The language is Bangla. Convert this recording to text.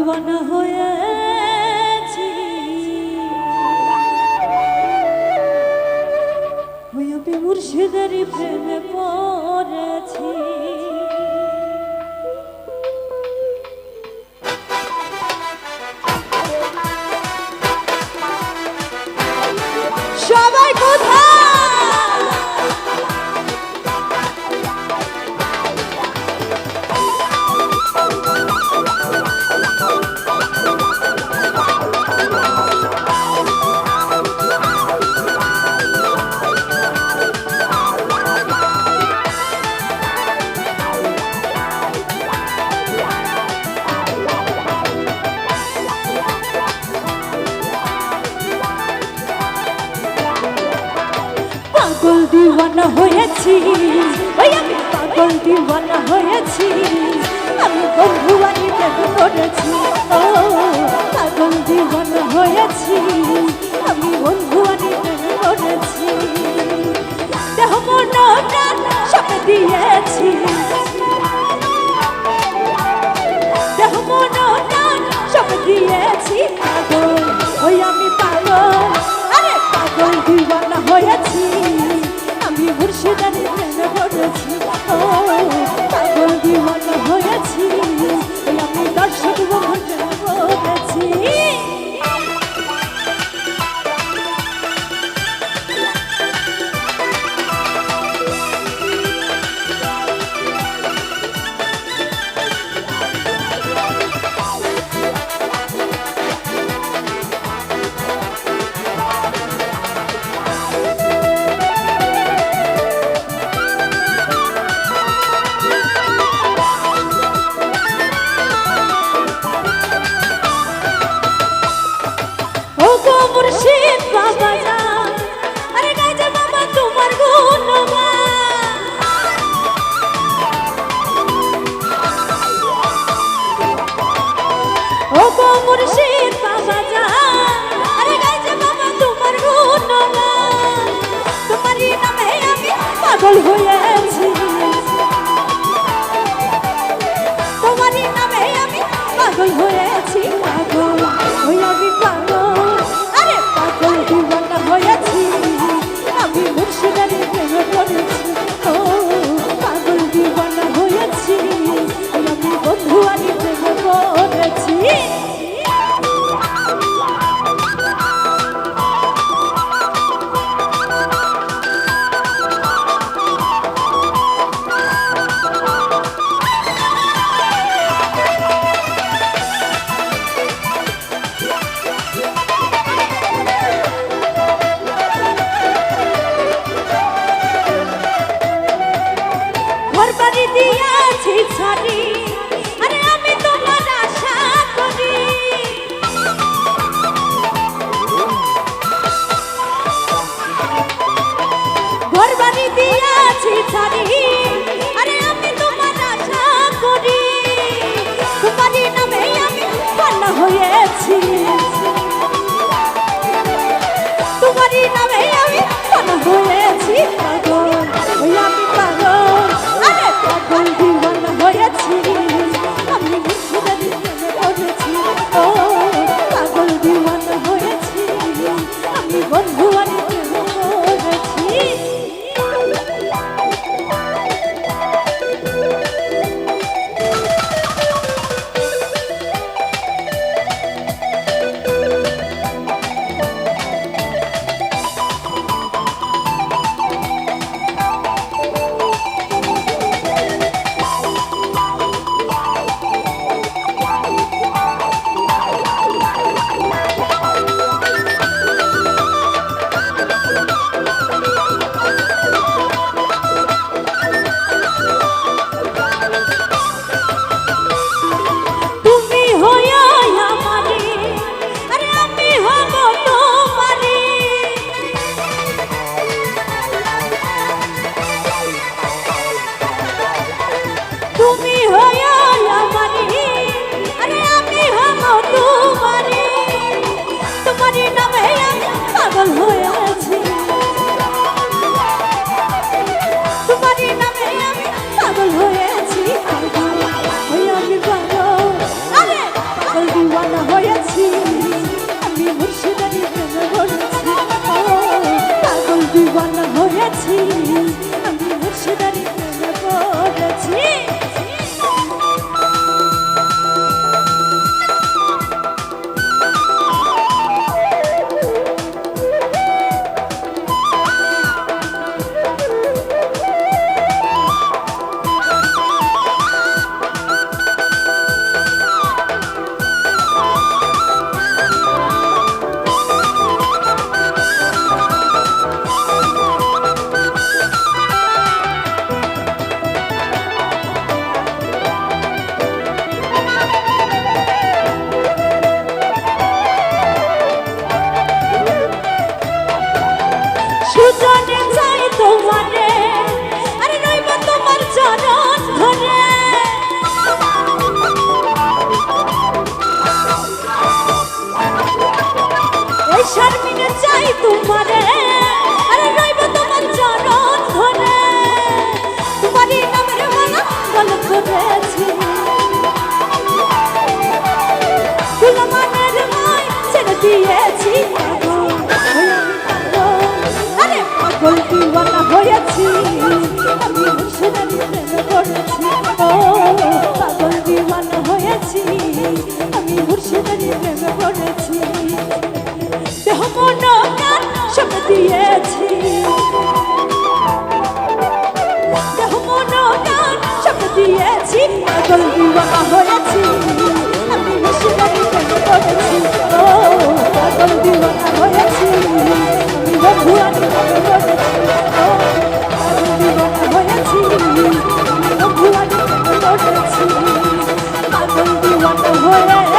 দিওয়ানা হয়েছি, ওই আমি মুর্শিদেরই প্রেমে পড়েছি। সবাই কোথায়? পাগল দিওয়ানা হয়েছি, ওই আমি পাগল দিওয়ানা হয়েছি, আমি বন্ধুয়ানি প্রেমে পড়েছি। ও পাগল দিওয়ানা হয়েছি, আমি বন্ধুয়ানি প্রেমে পড়েছি। দেহ মন প্রাণ সব দিয়েছি, দেহ মন প্রাণ সব দিয়েছি। পাগল ওই আমি পাগল, আরে পাগল দিওয়ানা হয়েছি, আমি মুর্শিদারি প্রেমে পড়েছি। ও পাগল দিওয়ানা হয়েছি, ওই আমি দর্শক মোহন প্রেমে পড়েছি। মুর্শিদ বাবা জান, আরে গাইছে বাবা তোমার গুণগান। ও গো মুর্শিদ বাবা জান, আরে গাইছে বাবা তোমার গুণগান। তোমারই নামে আমি পাগল হয়েছি, তোমারই নামে আমি পাগল হয়েছি। পাগল ওই আমি পাগল, পাগল দিওয়ানা হয়েছি, আমি মুর্শিদারি প্রেমে পড়েছি। ও পাগল দিওয়ানা হয়েছি, আমি বন্ধুয়ানি প্রেমে পড়েছি। ঘরবাড়ি দিয়াছি ছাড়ি, আরে আমি তোমার আশা করি। ঘরবাড়ি দিয়াছি ছাড়ি, আরে আমি তোমার আশা করি। তোমারই নামে আমি পান্না হয়েছি, তোমারই নামে আমি পান্না হয়েছি। পাগল ওই আমি পাগল, পাগল দিওয়ানা হয়েছি, আমি মুর্শিদারি প্রেমে পড়েছি। ও পাগল দিওয়ানা হয়েছি, আমি বন্ধুয়ানি প্রেমে পড়েছি। দিওয়ানা হয়েছি আমি বেশি করে প্রেমে পড়েছি ও পাগল দিওয়ানা হয়েছি আমি বন্ধু আমি প্রেমে পড়েছি ও পাগল দিওয়ানা হয়েছি আমি বন্ধু আমি প্রেমে পড়েছি পাগল দিওয়ানা হয়েছি